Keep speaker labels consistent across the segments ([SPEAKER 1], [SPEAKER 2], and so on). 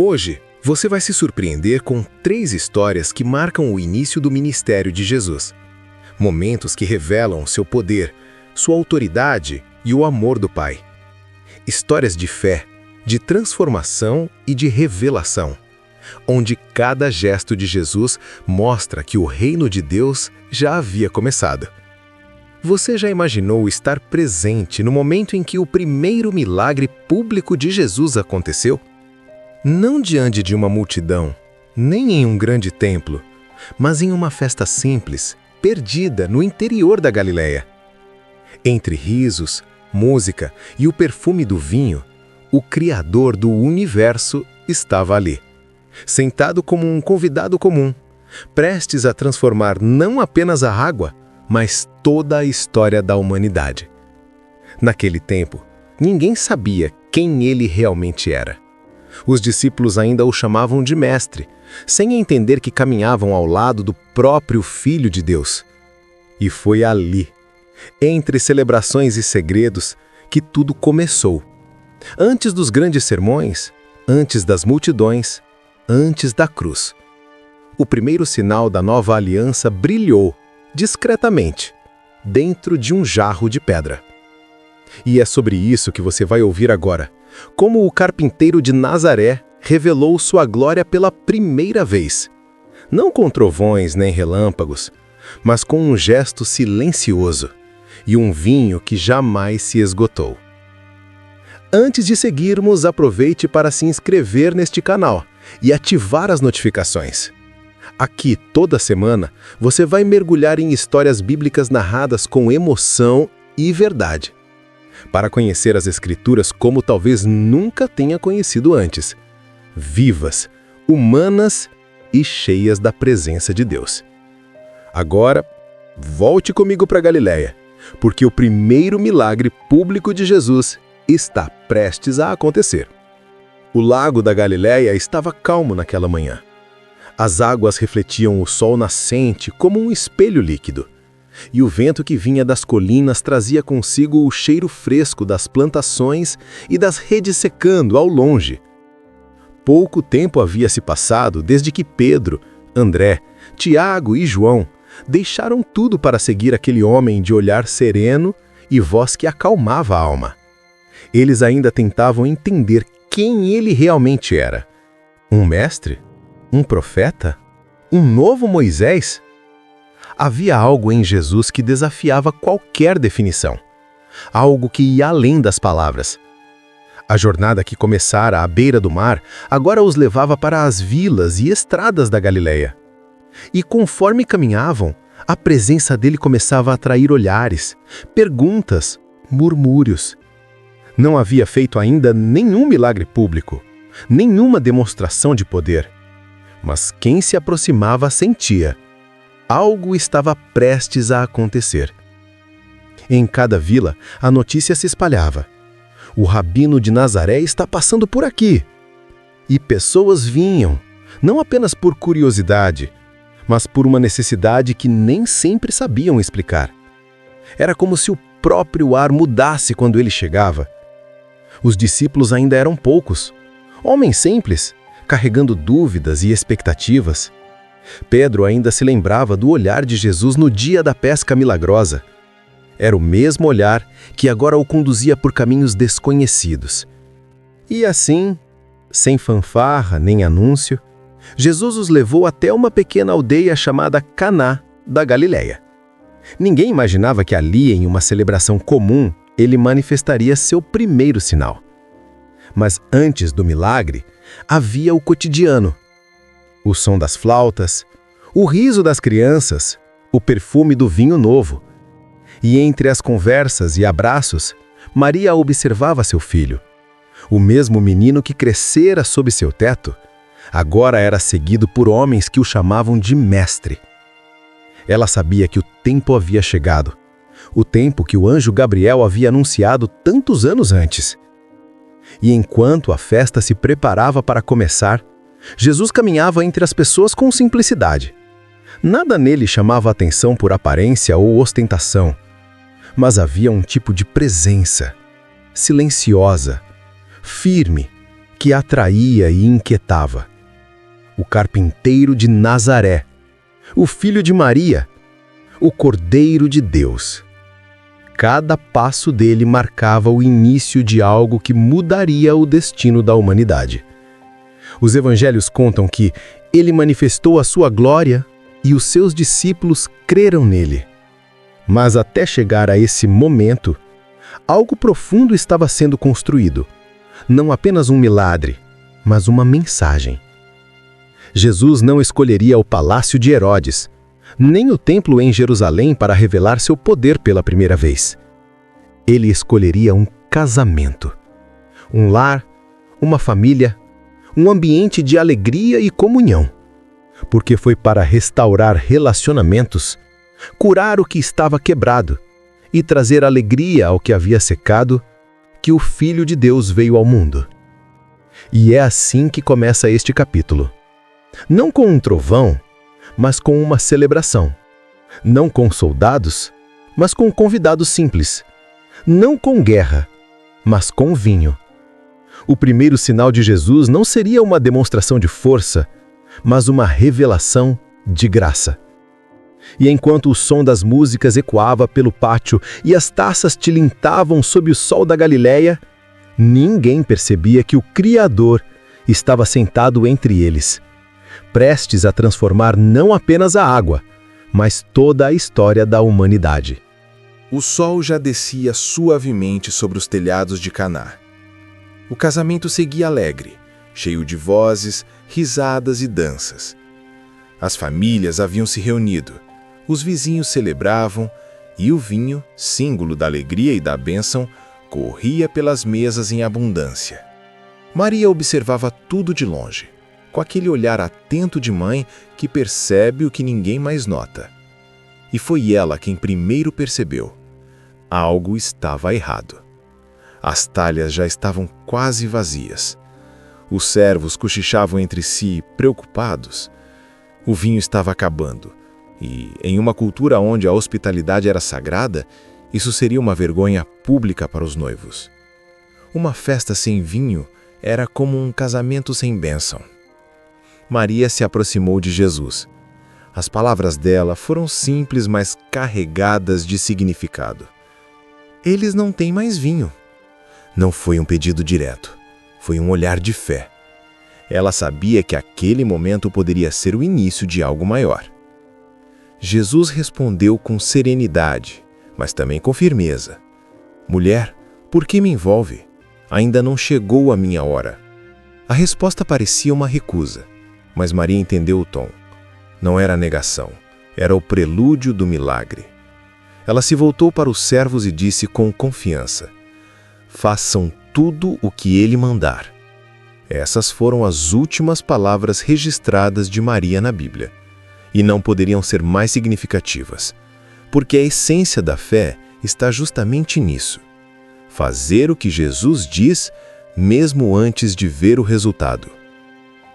[SPEAKER 1] Hoje, você vai se surpreender com 3 histórias que marcam o início do ministério de Jesus. Momentos que revelam seu poder, sua autoridade e o amor do Pai. Histórias de fé, de transformação e de revelação, onde cada gesto de Jesus mostra que o reino de Deus já havia começado. Você já imaginou estar presente no momento em que o primeiro milagre público de Jesus aconteceu? Não diante de uma multidão, nem em um grande templo, mas em uma festa simples, perdida no interior da Galileia. Entre risos, música e o perfume do vinho, o Criador do universo estava ali, sentado como um convidado comum, prestes a transformar não apenas a água, mas toda a história da humanidade. Naquele tempo, ninguém sabia quem ele realmente era. Os discípulos ainda o chamavam de mestre, sem entender que caminhavam ao lado do próprio Filho de Deus. E foi ali, entre celebrações e segredos, que tudo começou. Antes dos grandes sermões, antes das multidões, antes da cruz. O primeiro sinal da nova aliança brilhou, discretamente, dentro de um jarro de pedra. E é sobre isso que você vai ouvir agora, como o carpinteiro de Nazaré revelou sua glória pela primeira vez. Não com trovões nem relâmpagos, mas com um gesto silencioso e um vinho que jamais se esgotou. Antes de seguirmos, aproveite para se inscrever neste canal e ativar as notificações. Aqui, toda semana, você vai mergulhar em histórias bíblicas narradas com emoção e verdade, para conhecer as Escrituras como talvez nunca tenha conhecido antes, vivas, humanas e cheias da presença de Deus. Agora, volte comigo para Galileia, porque o primeiro milagre público de Jesus está prestes a acontecer. O lago da Galileia estava calmo naquela manhã. As águas refletiam o sol nascente como um espelho líquido, e o vento que vinha das colinas trazia consigo o cheiro fresco das plantações e das redes secando ao longe. Pouco tempo havia se passado desde que Pedro, André, Tiago e João deixaram tudo para seguir aquele homem de olhar sereno e voz que acalmava a alma. Eles ainda tentavam entender quem ele realmente era. Um mestre? Um profeta? Um novo Moisés? Havia algo em Jesus que desafiava qualquer definição. Algo que ia além das palavras. A jornada que começara à beira do mar agora os levava para as vilas e estradas da Galileia. E conforme caminhavam, a presença dele começava a atrair olhares, perguntas, murmúrios. Não havia feito ainda nenhum milagre público, nenhuma demonstração de poder. Mas quem se aproximava sentia. Algo estava prestes a acontecer. Em cada vila, a notícia se espalhava. O rabino de Nazaré está passando por aqui. E pessoas vinham, não apenas por curiosidade, mas por uma necessidade que nem sempre sabiam explicar. Era como se o próprio ar mudasse quando ele chegava. Os discípulos ainda eram poucos, homens simples, carregando dúvidas e expectativas. Pedro ainda se lembrava do olhar de Jesus no dia da pesca milagrosa. Era o mesmo olhar que agora o conduzia por caminhos desconhecidos. E assim, sem fanfarra nem anúncio, Jesus os levou até uma pequena aldeia chamada Caná, da Galileia. Ninguém imaginava que ali, em uma celebração comum, ele manifestaria seu primeiro sinal. Mas antes do milagre, havia o cotidiano. O som das flautas, o riso das crianças, o perfume do vinho novo. E entre as conversas e abraços, Maria observava seu filho. O mesmo menino que crescera sob seu teto, agora era seguido por homens que o chamavam de mestre. Ela sabia que o tempo havia chegado, o tempo que o anjo Gabriel havia anunciado tantos anos antes. E enquanto a festa se preparava para começar, Jesus caminhava entre as pessoas com simplicidade. Nada nele chamava atenção por aparência ou ostentação, mas havia um tipo de presença, silenciosa, firme, que atraía e inquietava. O carpinteiro de Nazaré, o filho de Maria, o Cordeiro de Deus. Cada passo dele marcava o início de algo que mudaria o destino da humanidade. Os evangelhos contam que ele manifestou a sua glória e os seus discípulos creram nele. Mas até chegar a esse momento, algo profundo estava sendo construído. Não apenas um milagre, mas uma mensagem. Jesus não escolheria o palácio de Herodes, nem o templo em Jerusalém para revelar seu poder pela primeira vez. Ele escolheria um casamento, um lar, uma família, um ambiente de alegria e comunhão, porque foi para restaurar relacionamentos, curar o que estava quebrado e trazer alegria ao que havia secado, que o Filho de Deus veio ao mundo. E é assim que começa este capítulo. Não com um trovão, mas com uma celebração. Não com soldados, mas com convidados simples. Não com guerra, mas com vinho. O primeiro sinal de Jesus não seria uma demonstração de força, mas uma revelação de graça. E enquanto o som das músicas ecoava pelo pátio e as taças tilintavam sob o sol da Galileia, ninguém percebia que o Criador estava sentado entre eles, prestes a transformar não apenas a água, mas toda a história da humanidade.
[SPEAKER 2] O sol já descia suavemente sobre os telhados de Caná. O casamento seguia alegre, cheio de vozes, risadas e danças. As famílias haviam se reunido, os vizinhos celebravam e o vinho, símbolo da alegria e da bênção, corria pelas mesas em abundância. Maria observava tudo de longe, com aquele olhar atento de mãe que percebe o que ninguém mais nota. E foi ela quem primeiro percebeu. Algo estava errado. As talhas já estavam quase vazias. Os servos cochichavam entre si, preocupados. O vinho estava acabando, e, em uma cultura onde a hospitalidade era sagrada, isso seria uma vergonha pública para os noivos. Uma festa sem vinho era como um casamento sem bênção. Maria se aproximou de Jesus. As palavras dela foram simples, mas carregadas de significado. Eles não têm mais vinho. Não foi um pedido direto, foi um olhar de fé. Ela sabia que aquele momento poderia ser o início de algo maior. Jesus respondeu com serenidade, mas também com firmeza. Mulher, por que me envolve? Ainda não chegou a minha hora. A resposta parecia uma recusa, mas Maria entendeu o tom. Não era negação, era o prelúdio do milagre. Ela se voltou para os servos e disse com confiança: façam tudo o que ele mandar. Essas foram as últimas palavras registradas de Maria na Bíblia, e não poderiam ser mais significativas, porque a essência da fé está justamente nisso: fazer o que Jesus diz, mesmo antes de ver o resultado.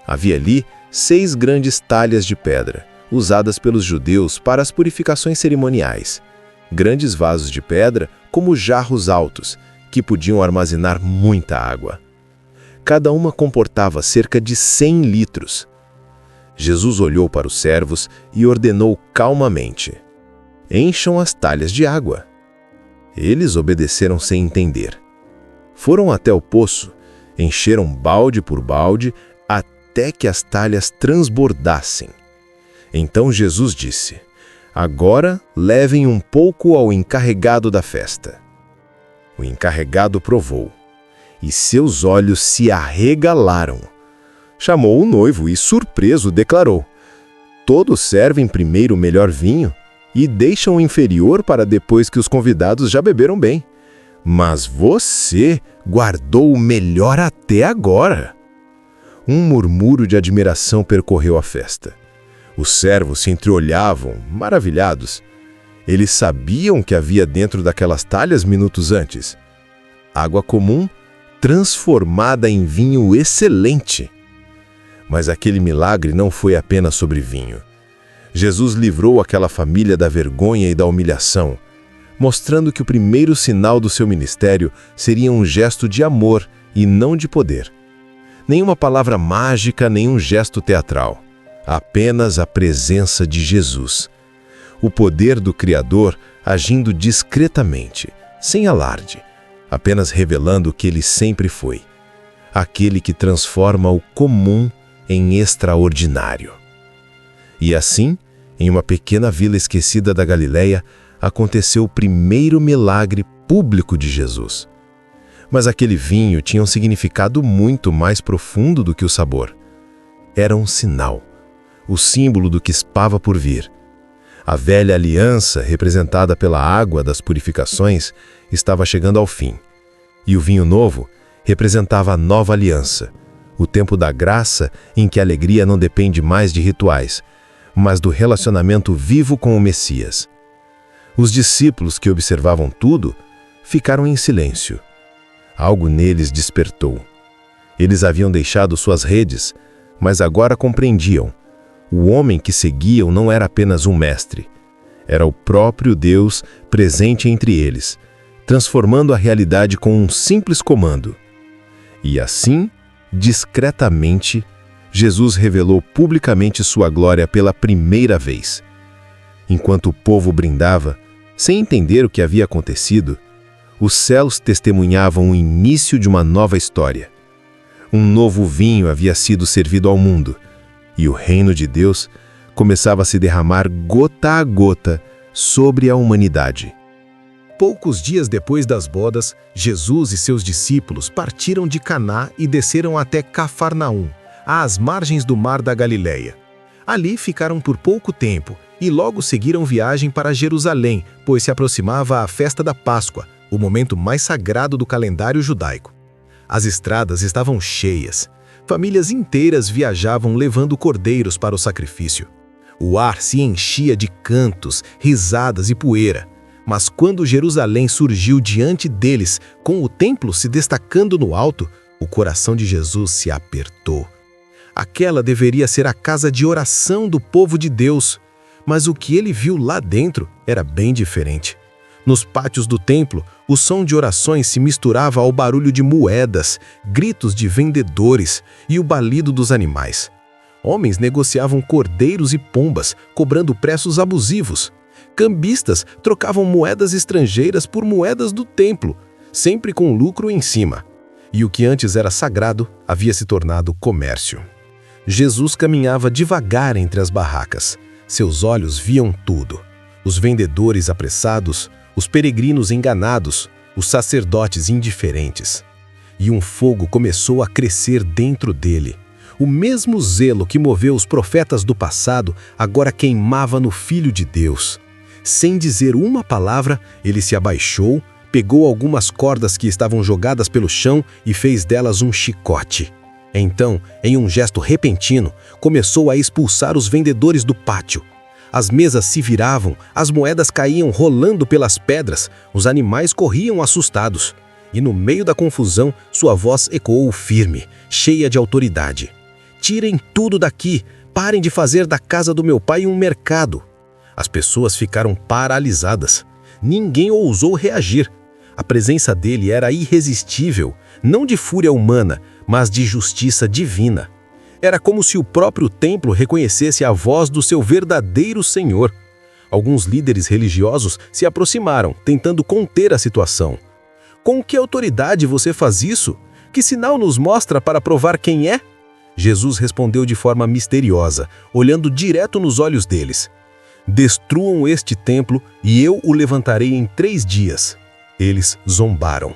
[SPEAKER 2] Havia ali 6 grandes talhas de pedra, usadas pelos judeus para as purificações cerimoniais. Grandes vasos de pedra como jarros altos, que podiam armazenar muita água. Cada uma comportava cerca de 100 litros. Jesus olhou para os servos e ordenou calmamente: encham as talhas de água. Eles obedeceram sem entender. Foram até o poço, encheram balde por balde, até que as talhas transbordassem. Então Jesus disse: agora levem um pouco ao encarregado da festa. O encarregado provou, e seus olhos se arregalaram. Chamou o noivo e, surpreso, declarou: todos servem primeiro o melhor vinho e deixam o inferior para depois que os convidados já beberam bem. Mas você guardou o melhor até agora. Um murmúrio de admiração percorreu a festa. Os servos se entreolhavam, maravilhados. Eles sabiam o que havia dentro daquelas talhas minutos antes. Água comum transformada em vinho excelente. Mas aquele milagre não foi apenas sobre vinho. Jesus livrou aquela família da vergonha e da humilhação, mostrando que o primeiro sinal do seu ministério seria um gesto de amor e não de poder. Nenhuma palavra mágica, nenhum gesto teatral. Apenas a presença de Jesus. O poder do Criador agindo discretamente, sem alarde, apenas revelando o que ele sempre foi. Aquele que transforma o comum em extraordinário. E assim, em uma pequena vila esquecida da Galileia, aconteceu o primeiro milagre público de Jesus. Mas aquele vinho tinha um significado muito mais profundo do que o sabor. Era um sinal, o símbolo do que estava por vir. A velha aliança, representada pela água das purificações, estava chegando ao fim. E o vinho novo representava a nova aliança, o tempo da graça em que a alegria não depende mais de rituais, mas do relacionamento vivo com o Messias. Os discípulos que observavam tudo ficaram em silêncio. Algo neles despertou. Eles haviam deixado suas redes, mas agora compreendiam. O homem que seguiam não era apenas um mestre. Era o próprio Deus presente entre eles, transformando a realidade com um simples comando. E assim, discretamente, Jesus revelou publicamente sua glória pela primeira vez. Enquanto o povo brindava, sem entender o que havia acontecido, os céus testemunhavam o início de uma nova história. Um novo vinho havia sido servido ao mundo, e o reino de Deus começava a se derramar gota a gota sobre a humanidade.
[SPEAKER 1] Poucos dias depois das bodas, Jesus e seus discípulos partiram de Caná e desceram até Cafarnaum, às margens do mar da Galileia. Ali ficaram por pouco tempo e logo seguiram viagem para Jerusalém, pois se aproximava a festa da Páscoa, o momento mais sagrado do calendário judaico. As estradas estavam cheias. Famílias inteiras viajavam levando cordeiros para o sacrifício. O ar se enchia de cantos, risadas e poeira. Mas quando Jerusalém surgiu diante deles, com o templo se destacando no alto, o coração de Jesus se apertou. Aquela deveria ser a casa de oração do povo de Deus, mas o que ele viu lá dentro era bem diferente. Nos pátios do templo, o som de orações se misturava ao barulho de moedas, gritos de vendedores e o balido dos animais. Homens negociavam cordeiros e pombas, cobrando preços abusivos. Cambistas trocavam moedas estrangeiras por moedas do templo, sempre com lucro em cima. E o que antes era sagrado havia se tornado comércio. Jesus caminhava devagar entre as barracas. Seus olhos viam tudo. Os vendedores apressados, os peregrinos enganados, os sacerdotes indiferentes. E um fogo começou a crescer dentro dele. O mesmo zelo que moveu os profetas do passado agora queimava no Filho de Deus. Sem dizer uma palavra, ele se abaixou, pegou algumas cordas que estavam jogadas pelo chão e fez delas um chicote. Então, em um gesto repentino, começou a expulsar os vendedores do pátio. As mesas se viravam, as moedas caíam rolando pelas pedras, os animais corriam assustados. E no meio da confusão, sua voz ecoou firme, cheia de autoridade. Tirem tudo daqui, parem de fazer da casa do meu pai um mercado. As pessoas ficaram paralisadas. Ninguém ousou reagir. A presença dele era irresistível, não de fúria humana, mas de justiça divina. Era como se o próprio templo reconhecesse a voz do seu verdadeiro Senhor. Alguns líderes religiosos se aproximaram, tentando conter a situação. Com que autoridade você faz isso? Que sinal nos mostra para provar quem é? Jesus respondeu de forma misteriosa, olhando direto nos olhos deles. Destruam este templo e eu o levantarei em 3 dias. Eles zombaram.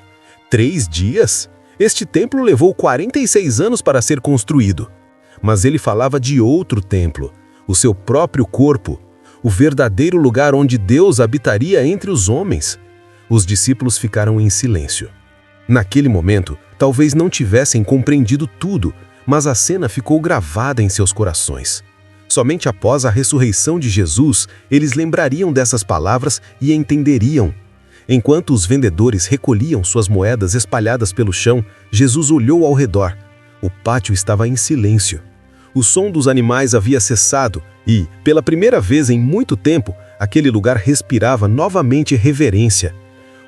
[SPEAKER 1] 3 dias? Este templo levou 46 anos para ser construído. Mas ele falava de outro templo, o seu próprio corpo, o verdadeiro lugar onde Deus habitaria entre os homens. Os discípulos ficaram em silêncio. Naquele momento, talvez não tivessem compreendido tudo, mas a cena ficou gravada em seus corações. Somente após a ressurreição de Jesus, eles lembrariam dessas palavras e entenderiam. Enquanto os vendedores recolhiam suas moedas espalhadas pelo chão, Jesus olhou ao redor. O pátio estava em silêncio. O som dos animais havia cessado e, pela primeira vez em muito tempo, aquele lugar respirava novamente reverência.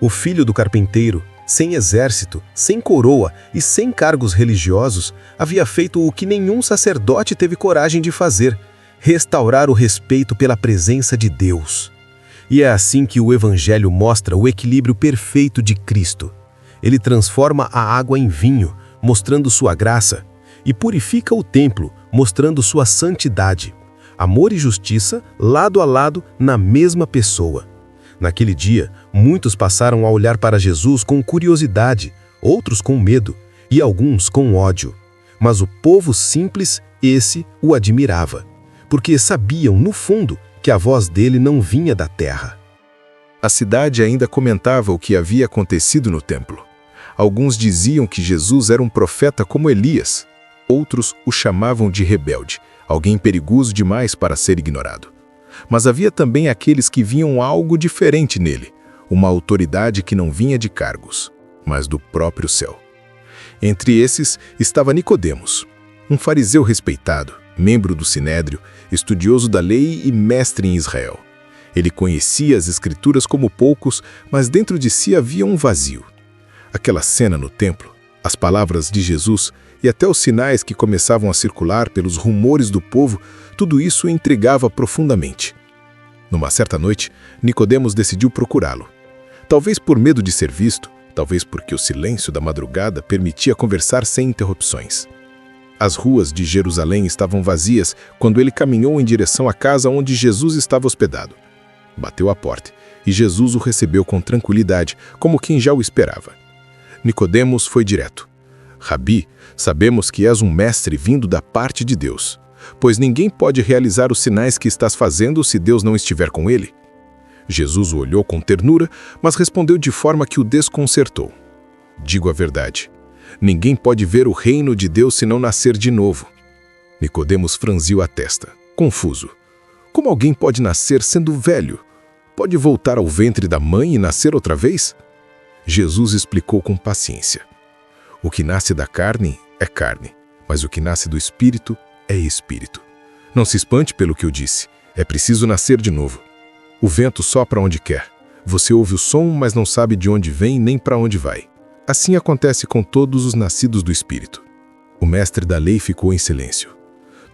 [SPEAKER 1] O filho do carpinteiro, sem exército, sem coroa e sem cargos religiosos, havia feito o que nenhum sacerdote teve coragem de fazer: restaurar o respeito pela presença de Deus. E é assim que o Evangelho mostra o equilíbrio perfeito de Cristo. Ele transforma a água em vinho, mostrando sua graça, e purifica o templo, mostrando sua santidade. Amor e justiça, lado a lado, na mesma pessoa. Naquele dia, muitos passaram a olhar para Jesus com curiosidade, outros com medo e alguns com ódio. Mas o povo simples, esse, o admirava, porque sabiam, no fundo, que a voz dele não vinha da terra.
[SPEAKER 2] A cidade ainda comentava o que havia acontecido no templo. Alguns diziam que Jesus era um profeta como Elias. Outros o chamavam de rebelde, alguém perigoso demais para ser ignorado. Mas havia também aqueles que viam algo diferente nele, uma autoridade que não vinha de cargos, mas do próprio céu. Entre esses estava Nicodemos, um fariseu respeitado, membro do Sinédrio, estudioso da lei e mestre em Israel. Ele conhecia as Escrituras como poucos, mas dentro de si havia um vazio. Aquela cena no templo, as palavras de Jesus e até os sinais que começavam a circular pelos rumores do povo, tudo isso o intrigava profundamente. Numa certa noite, Nicodemos decidiu procurá-lo. Talvez por medo de ser visto, talvez porque o silêncio da madrugada permitia conversar sem interrupções. As ruas de Jerusalém estavam vazias quando ele caminhou em direção à casa onde Jesus estava hospedado. Bateu à porta, e Jesus o recebeu com tranquilidade, como quem já o esperava. Nicodemos foi direto. Rabi, sabemos que és um mestre vindo da parte de Deus, pois ninguém pode realizar os sinais que estás fazendo se Deus não estiver com ele. Jesus o olhou com ternura, mas respondeu de forma que o desconcertou. Digo a verdade. Ninguém pode ver o reino de Deus se não nascer de novo. Nicodemos franziu a testa, confuso. Como alguém pode nascer sendo velho? Pode voltar ao ventre da mãe e nascer outra vez? Jesus explicou com paciência. O que nasce da carne é carne, mas o que nasce do espírito é espírito. Não se espante pelo que eu disse. É preciso nascer de novo. O vento sopra onde quer. Você ouve o som, mas não sabe de onde vem nem para onde vai. Assim acontece com todos os nascidos do Espírito. O mestre da lei ficou em silêncio.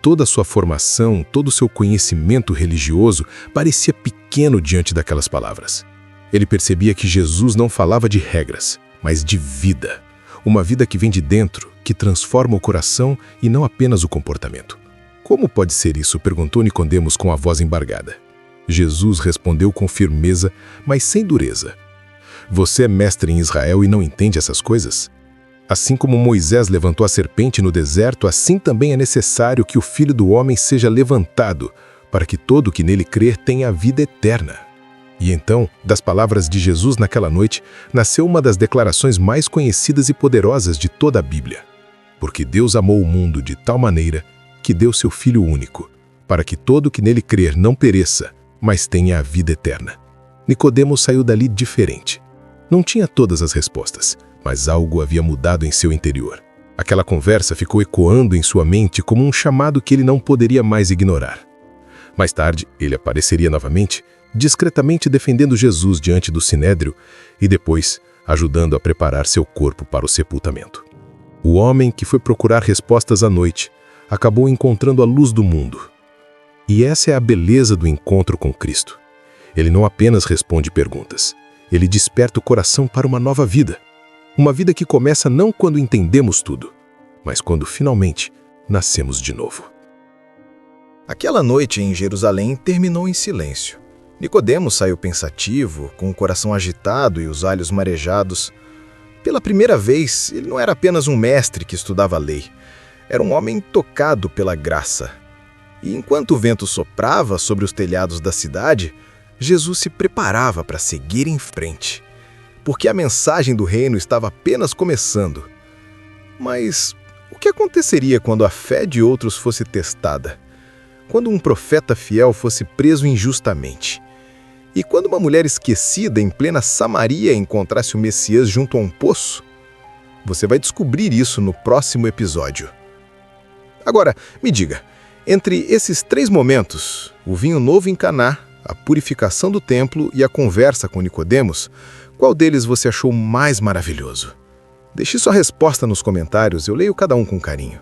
[SPEAKER 2] Toda a sua formação, todo o seu conhecimento religioso parecia pequeno diante daquelas palavras. Ele percebia que Jesus não falava de regras, mas de vida. Uma vida que vem de dentro, que transforma o coração e não apenas o comportamento. Como pode ser isso? Perguntou Nicodemos com a voz embargada. Jesus respondeu com firmeza, mas sem dureza. Você é mestre em Israel e não entende essas coisas? Assim como Moisés levantou a serpente no deserto, assim também é necessário que o Filho do Homem seja levantado, para que todo que nele crer tenha a vida eterna. E então, das palavras de Jesus naquela noite, nasceu uma das declarações mais conhecidas e poderosas de toda a Bíblia. Porque Deus amou o mundo de tal maneira que deu seu Filho único, para que todo que nele crer não pereça, mas tenha a vida eterna. Nicodemos saiu dali diferente. Não tinha todas as respostas, mas algo havia mudado em seu interior. Aquela conversa ficou ecoando em sua mente como um chamado que ele não poderia mais ignorar. Mais tarde, ele apareceria novamente, discretamente defendendo Jesus diante do Sinédrio e depois ajudando a preparar seu corpo para o sepultamento. O homem que foi procurar respostas à noite acabou encontrando a luz do mundo. E essa é a beleza do encontro com Cristo. Ele não apenas responde perguntas, ele desperta o coração para uma nova vida. Uma vida que começa não quando entendemos tudo, mas quando finalmente nascemos de novo.
[SPEAKER 3] Aquela noite em Jerusalém terminou em silêncio. Nicodemos saiu pensativo, com o coração agitado e os olhos marejados. Pela primeira vez, ele não era apenas um mestre que estudava a lei. Era um homem tocado pela graça. E enquanto o vento soprava sobre os telhados da cidade, Jesus se preparava para seguir em frente, porque a mensagem do reino estava apenas começando. Mas o que aconteceria quando a fé de outros fosse testada? Quando um profeta fiel fosse preso injustamente? E quando uma mulher esquecida em plena Samaria encontrasse o Messias junto a um poço? Você vai descobrir isso no próximo episódio. Agora, me diga, entre esses 3 momentos, o vinho novo em Caná, a purificação do templo e a conversa com Nicodemos, Qual deles você achou mais maravilhoso? Deixe sua resposta nos comentários, eu leio cada um com carinho.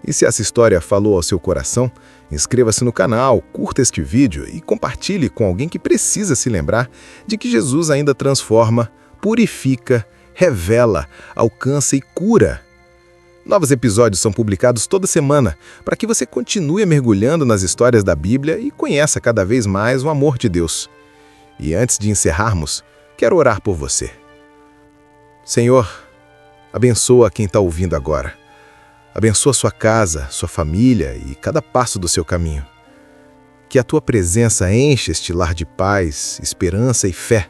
[SPEAKER 3] E se essa história falou ao seu coração, inscreva-se no canal, curta este vídeo e compartilhe com alguém que precisa se lembrar de que Jesus ainda transforma, purifica, revela, alcança e cura. Novos episódios são publicados toda semana para que você continue mergulhando nas histórias da Bíblia e conheça cada vez mais o amor de Deus. E antes de encerrarmos, quero orar por você. Senhor, abençoa quem está ouvindo agora. Abençoa sua casa, sua família e cada passo do seu caminho. Que a tua presença enche este lar de paz, esperança e fé.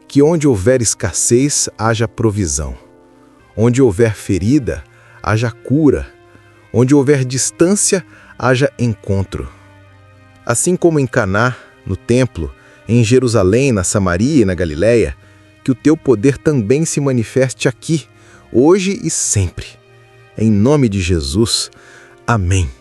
[SPEAKER 3] Que onde houver escassez, haja provisão. Onde houver ferida, haja cura. Onde houver distância, haja encontro. Assim como em Caná, no templo, em Jerusalém, na Samaria e na Galileia, que o teu poder também se manifeste aqui, hoje e sempre. Em nome de Jesus. Amém.